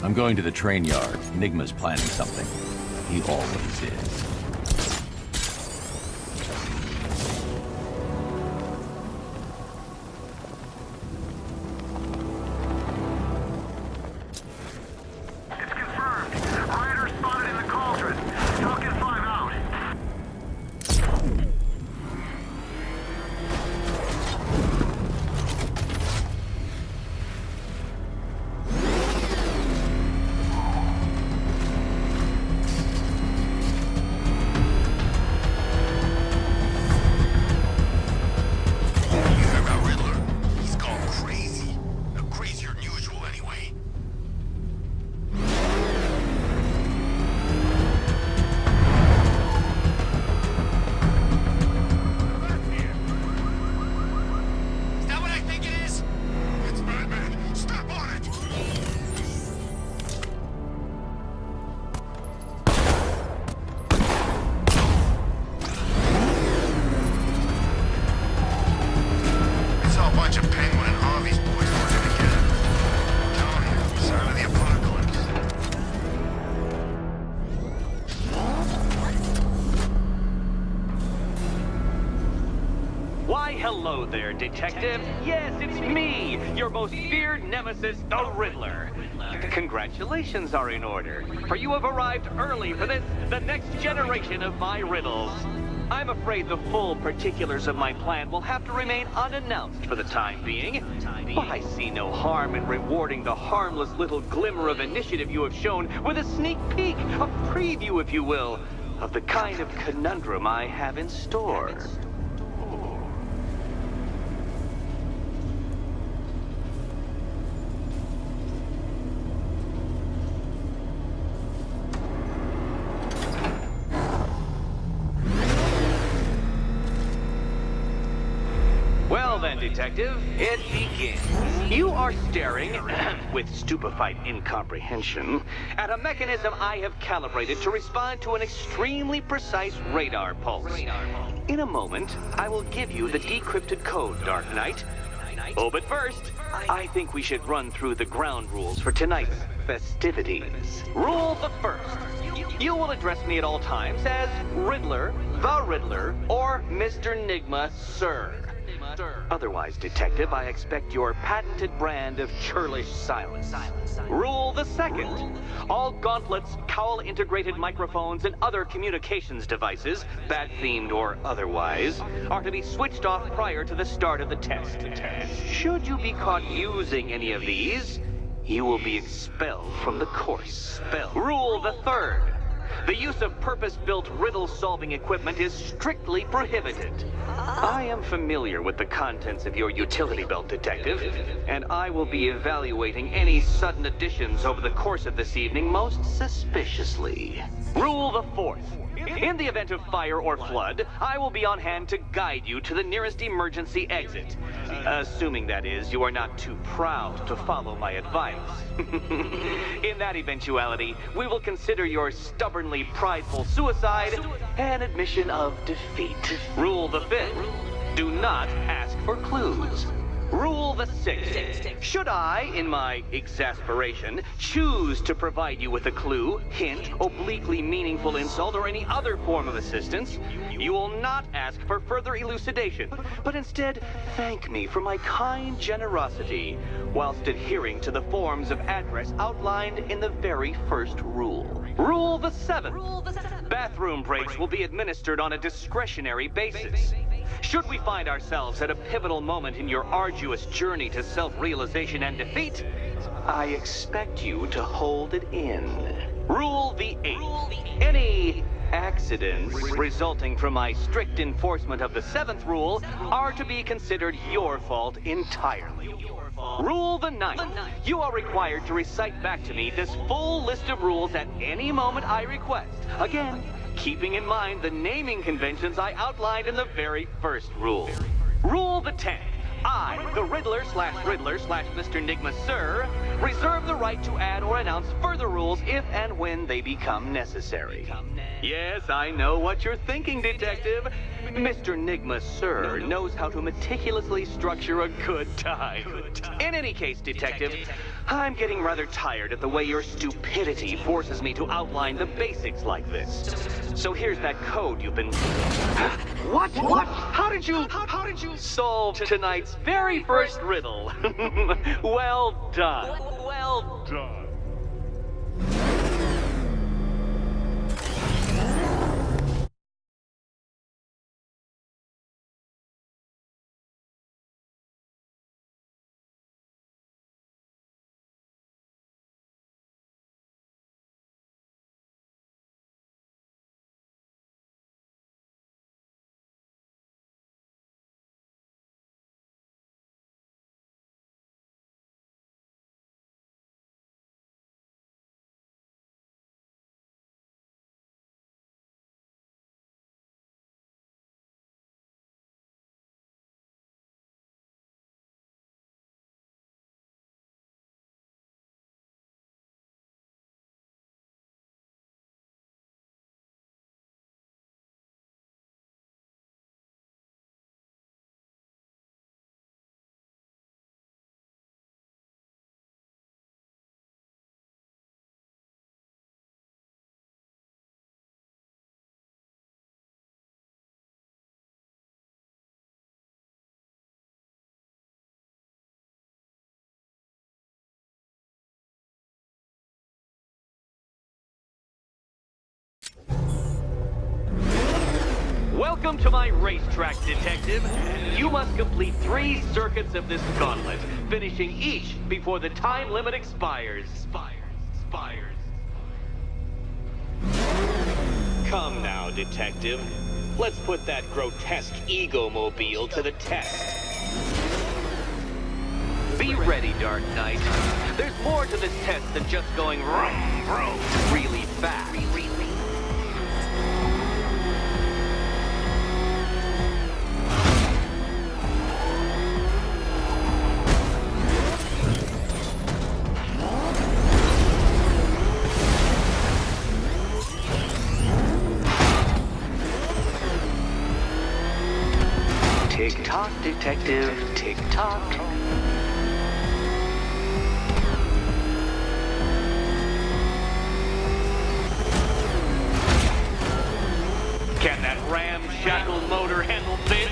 I'm going to the train yard. Enigma's planning something. He always is. It's confirmed. Rider spotted in the cauldron. Falcon 5 out. Why, hello there, Detective. Yes, it's me, your most feared nemesis, the Riddler. Congratulations are in order, for you have arrived early for this, the next generation of my riddles. I'm afraid the full particulars of my plan will have to remain unannounced for the time being, but I see no harm in rewarding the harmless little glimmer of initiative you have shown with a sneak peek, a preview, if you will, of the kind of conundrum I have in store. Well then, Detective, it begins. You are staring, with stupefied incomprehension, at a mechanism I have calibrated to respond to an extremely precise radar pulse. In a moment, I will give you the decrypted code, Dark Knight. Oh, but first, I think we should run through the ground rules for tonight's festivities. Rule the first. You will address me at all times as Riddler, the Riddler, or Mr. Enigma, sir. Otherwise, Detective, I expect your patented brand of churlish silence. Rule the second. All gauntlets, cowl-integrated microphones, and other communications devices, bat-themed or otherwise, are to be switched off prior to the start of the test. Should you be caught using any of these, you will be expelled from the course. Rule the third. The use of purpose-built riddle-solving equipment is strictly prohibited. I am familiar with the contents of your utility belt, Detective, and I will be evaluating any sudden additions over the course of this evening most suspiciously. Rule the fourth. In the event of fire or flood, I will be on hand to guide you to the nearest emergency exit. Assuming, that is, you are not too proud to follow my advice. In that eventuality, we will consider your stubbornly prideful suicide an admission of defeat. Rule the fifth. Do not ask for clues. Rule the sixth. Should I, in my exasperation, choose to provide you with a clue, hint, obliquely meaningful insult, or any other form of assistance, you will not ask for further elucidation, but instead thank me for my kind generosity, whilst adhering to the forms of address outlined in the very first rule. Rule the seventh. Bathroom breaks will be administered on a discretionary basis. Should we find ourselves at a pivotal moment in your arduous journey to self-realization and defeat, I expect you to hold it in. Rule the eighth. Any accidents resulting from my strict enforcement of the seventh rule are to be considered your fault entirely. Rule the ninth. You are required to recite back to me this full list of rules at any moment I request. Again, keeping in mind the naming conventions I outlined in the very first rule. Rule the 10th. I, the Riddler/Mr. Enigma, sir, reserve the right to add or announce further rules if and when they become necessary. Yes, I know what you're thinking, Detective. Mr. Nigma, sir, knows how to meticulously structure a good time. In any case, Detective, I'm getting rather tired of the way your stupidity forces me to outline the basics like this. So here's that code you've been... What? How did you solve tonight's very first riddle? Well done. Well done. Welcome to my racetrack, Detective. You must complete 3 circuits of this gauntlet, finishing each before the time limit expires. Come now, Detective. Let's put that grotesque ego-mobile to the test. Be ready, Dark Knight. There's more to this test than just going vroom, vroom, really fast. Tick-tock, Detective, tick-tock. Can that ramshackle motor handle this?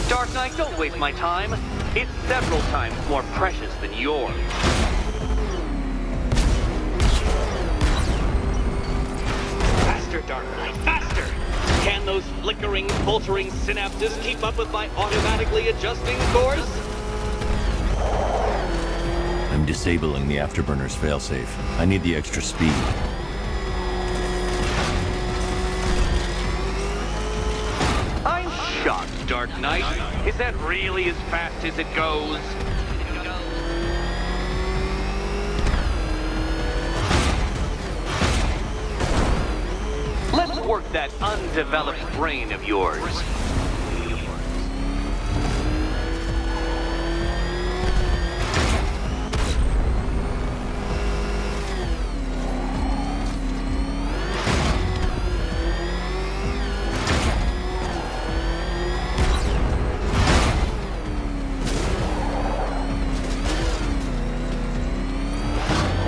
Dark Knight, don't waste my time. It's several times more precious than yours. Faster, Dark Knight, faster! Can those flickering, faltering synapses keep up with my automatically adjusting course? I'm disabling the afterburner's failsafe. I need the extra speed. I'm shocked, Dark Knight. Is that really as fast as it goes? Let's work that undeveloped brain of yours.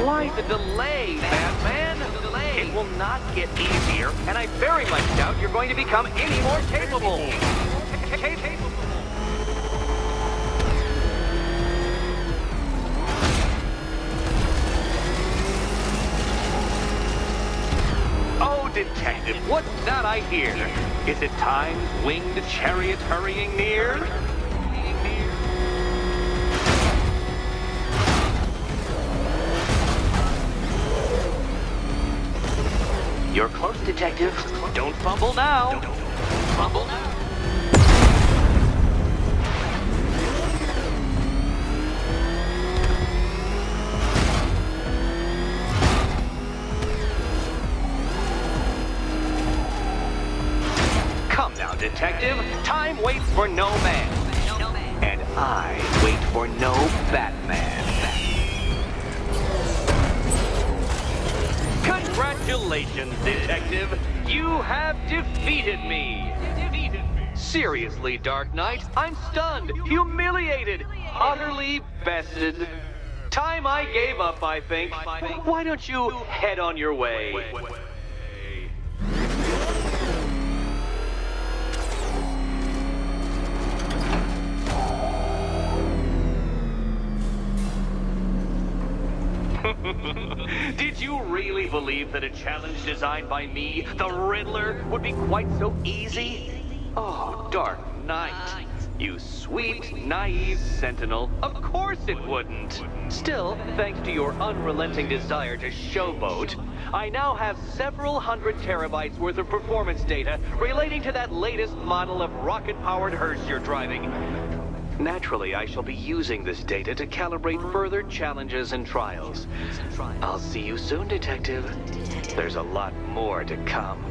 Why the delay, Batman? It will not get easier, and I very much doubt you're going to become any more capable. Oh, Detective, what's that I hear? Is it time's winged chariot hurrying near? You're close, Detective. Don't fumble now. Don't fumble now. Detective. Time waits for no man. And I wait for no Batman. Congratulations, Detective. You have defeated me. Seriously, Dark Knight, I'm stunned, humiliated, utterly bested. Time I gave up, I think. Why don't you head on your way? Did you really believe that a challenge designed by me, the Riddler, would be quite so easy? Oh, Dark Knight. You sweet, naive sentinel. Of course it wouldn't. Still, thanks to your unrelenting desire to showboat, I now have several hundred terabytes worth of performance data relating to that latest model of rocket-powered hearse you're driving. Naturally, I shall be using this data to calibrate further challenges and trials. I'll see you soon, Detective. There's a lot more to come.